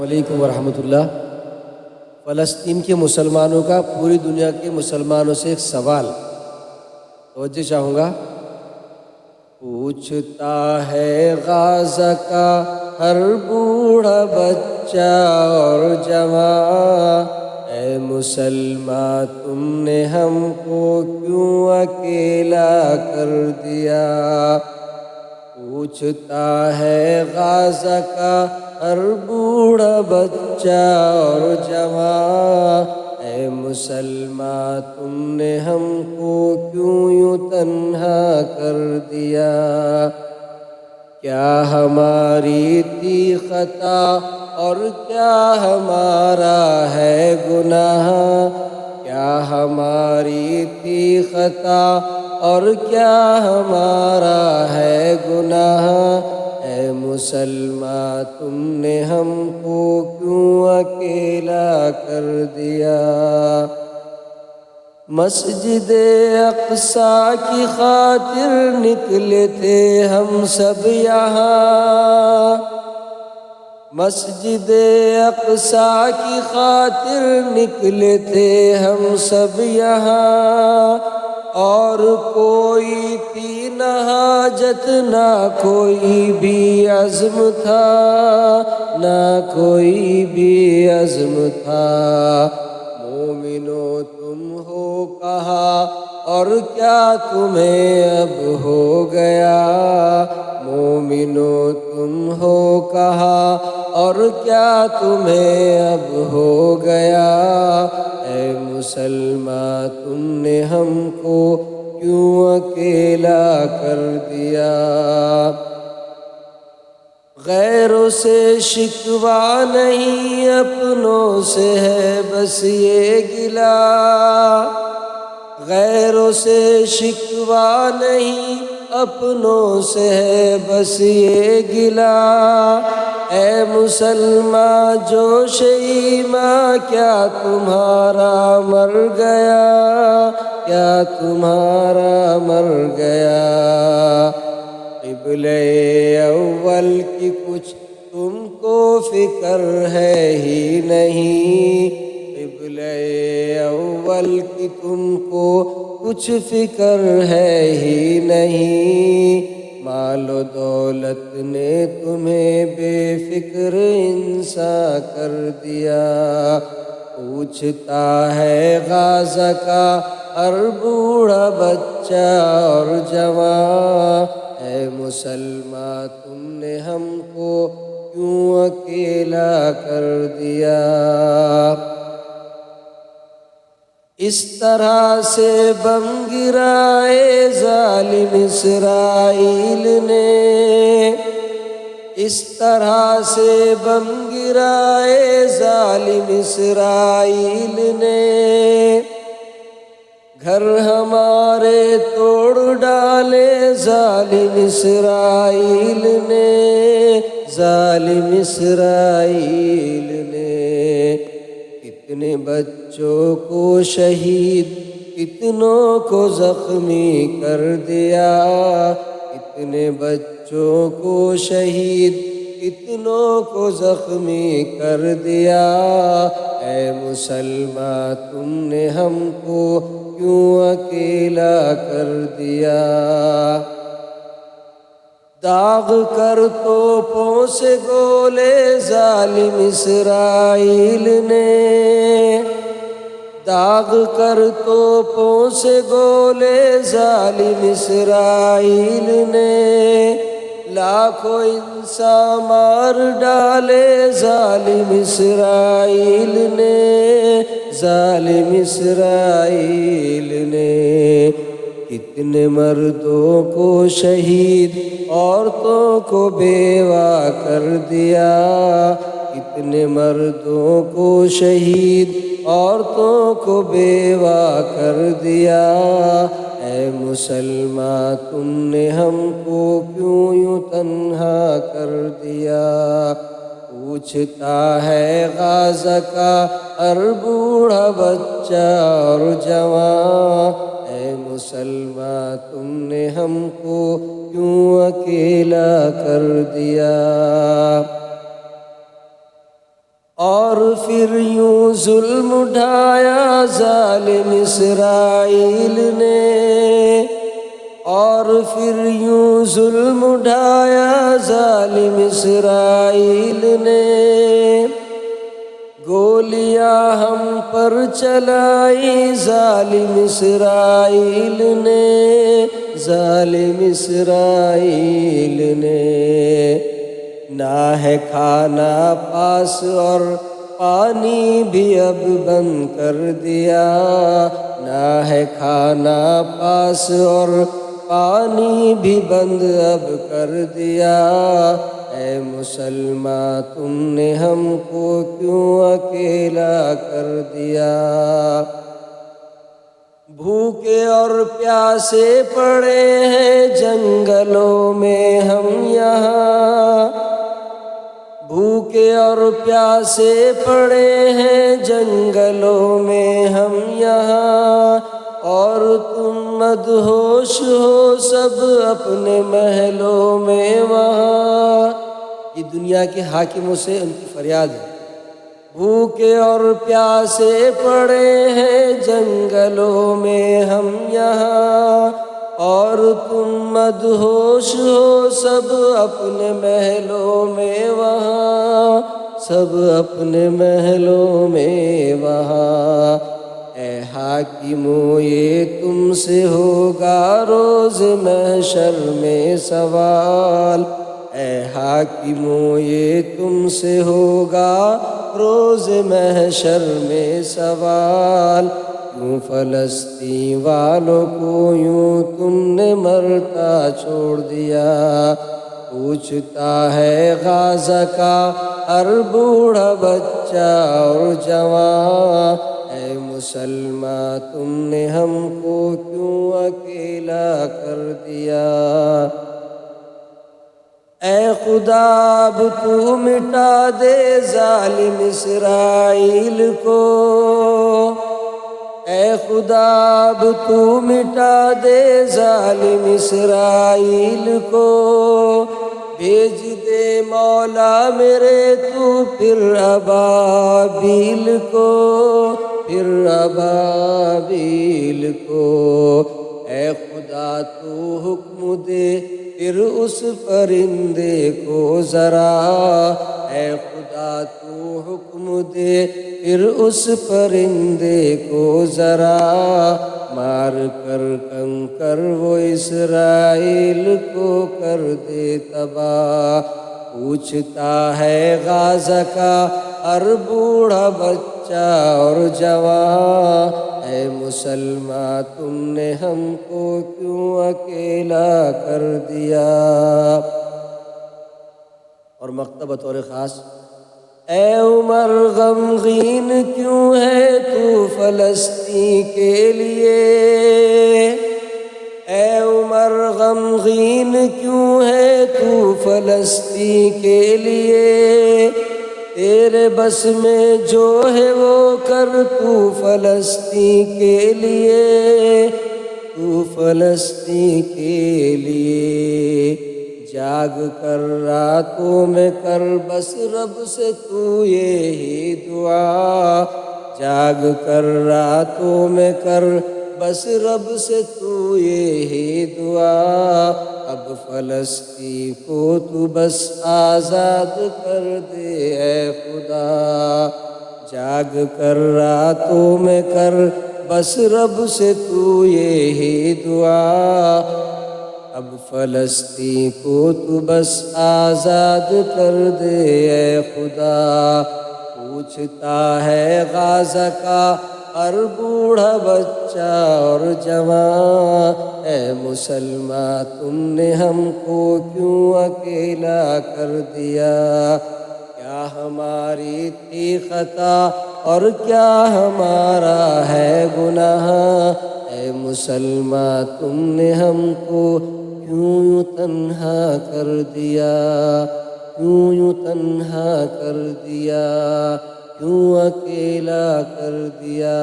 علیکم ورحمۃ اللہ۔ فلسطین کے مسلمانوں کا پوری دنیا کے مسلمانوں سے ایک سوال توجہ چاہوں گا۔ پوچھتا ہے غازہ کا ہر بوڑھا بچہ اور جوان، اے مسلمان تم نے ہم کو کیوں اکیلا کر دیا۔ پوچھتا ہے غازہ کا ہر بوڑھا بچہ اور جوان، اے مسلمان تم نے ہم کو کیوں یوں تنہا کر دیا۔ کیا ہماری تھی خطا اور کیا ہمارا ہے گناہ، کیا ہماری تھی خطا اور کیا ہمارا ہے گناہ، اے مسلمان تم نے ہم کو کیوں اکیلا کر دیا۔ مسجد اقصیٰ کی خاطر نکلے تھے ہم سب یہاں، مسجد اقصیٰ کی خاطر نکلے تھے ہم سب یہاں، اور کوئی تھی نہ حاجت نہ کوئی بھی عزم تھا، نہ کوئی بھی عزم تھا۔ مومنو تم ہو کہا اور کیا تمہیں اب ہو گیا، مومنو تم ہو کہا اور کیا تمہیں اب ہو گیا، اے مسلمان تم نے ہم کو کیوں اکیلا کر دیا۔ غیروں سے شکوہ نہیں اپنوں سے ہے بس یہ گلہ، غیروں سے شکوہ نہیں اپنوں سے ہے بس یہ گلہ، اے مسلمان جوش ایمان کیا تمہارا مر گیا، کیا تمہارا مر گیا۔ قبلہ اول کی کچھ تم کو فکر ہے ہی نہیں، قبلہ اول کی تم کو کچھ فکر ہے ہی نہیں، مال و دولت نے تمہیں بے فکر انسان کر دیا۔ پوچھتا ہے غازہ کا ہر بوڑھا بچہ اور جوان، اے مسلمان تم نے ہم کو کیوں اکیلا کر دیا۔ اس طرح سے بم گرائے ظالم اسرائیل نے، اس طرح سے بم گرائے ظالم اسرائیل نے، گھر ہمارے توڑ ڈالے ظالم اسرائیل نے، ظالم اسرائیل نے۔ کتنے بچوں کو شہید کتنوں کو زخمی کر دیا، کتنے بچوں کو شہید کتنوں کو زخمی کر دیا، اے مسلمان تم نے ہم کو کیوں اکیلا کر دیا۔ داغ کر توپوں سے گولے ظالم اسرائیل نے، داغ کر توپوں سے گولے ظالم اسرائیل نے، لاکھوں انسان مار ڈالے ظالم اسرائیل نے، ظالم اسرائیل نے۔ کتنے مردوں کو شہید عورتوں کو بیوہ کر دیا، کتنے مردوں کو شہید عورتوں کو بیوہ کر دیا، اے مسلمان تم نے ہم کو کیوں یوں تنہا کر دیا۔ پوچھتا ہے غازہ کا ہر بوڑھا بچہ اور جوان، اے مسلمان تم نے ہم کو کیوں اکیلا کر دیا۔ اور پھر یوں ظلم اٹھایا ظالم اسرائیل نے، اور پھر یوں ظلم اٹھایا ظالم اسرائیل نے، گولیاں ہم پر چلائی ظالم اسرائیل نے، ظالم اسرائیل نے۔ نہ ہے کھانا پاس اور پانی بھی اب بند کر دیا، نہ ہے کھانا پاس اور پانی بھی بند اب کر دیا۔ اے مسلمان تم نے ہم کو کیوں اکیلا کر دیا؟ بھوکے اور پیاسے پڑے ہیں جنگلوں میں ہم یہاں، بھوکے اور پیاسے پڑے ہیں جنگلوں میں ہم یہاں، اور تم مدہوش ہو سب اپنے محلوں میں وہاں۔ یہ دنیا کے حاکموں سے ان کی فریاد ہے۔ بھوکے اور پیاسے پڑے ہیں جنگلوں میں ہم یہاں، اور تم مدہوش ہو سب اپنے محلوں میں وہاں، سب اپنے محلوں میں وہاں۔ اے حاکموں یہ تم سے ہوگا روز محشر میں سوال، اے حاکموں یہ تم سے ہوگا روز محشر میں سوال۔ کیوں فلسطین والوں کو یوں تم نے مرتا چھوڑ دیا؟ پوچھتا ہے غازہ کا ہر بوڑھا بچہ اور جوان، اے مسلمان تم نے ہم کو کیوں اکیلا کر دیا؟ اے خدا اب تو مٹا دے ظالم اسرائیل کو، اے خدا اب تو مٹا دے ظالم اسرائیل کو، بھیج دے مولا میرے تو پھر ابابیل کو، پھر ابابیل کو۔ اے خدا تو حکم دے پھر اس پرندے کو ذرا، اے خدا تو حکم دے پھر اس پرندے کو ذرا، مار کر کنکر وہ اسرائیل کو کر دے تباہ۔ پوچھتا ہے غازہ کا ہر بوڑھا بچہ اور جوان، اے مسلمان تم نے ہم کو کیوں اکیلا کر دیا؟ اور مکتب بطور خاص، اے عمر غمگین کیوں ہے تو فلسطین کے لیے؟ اے عمر غمگین کیوں ہے تو فلسطین کے لیے؟ تیرے بس میں جو ہے وہ کر تو فلسطین کے لیے، تو فلسطین کے لیے۔ جاگ کر راتوں میں کر بس رب سے تو یہی دعا، جاگ کر راتوں میں کر بس رب سے تو یہی دعا، اب فلسطین کو تو بس آزاد کر دے اے خدا۔ جاگ کر راتوں میں کر بس رب سے تو یہی دعا، اب فلسطین کو تو بس آزاد کر دے اے خدا۔ پوچھتا ہے غازہ کا ہر بوڑھا بچہ اور جوان، اے مسلمان تم نے ہم کو کیوں اکیلا کر دیا؟ کیا ہماری تھی خطا اور کیا ہمارا ہے گناہ؟ اے مسلمان تم نے ہم کو کیوں یوں تنہا کر دیا؟ کیوں یوں تنہا کر دیا؟ کیوں اکیلا کر دیا؟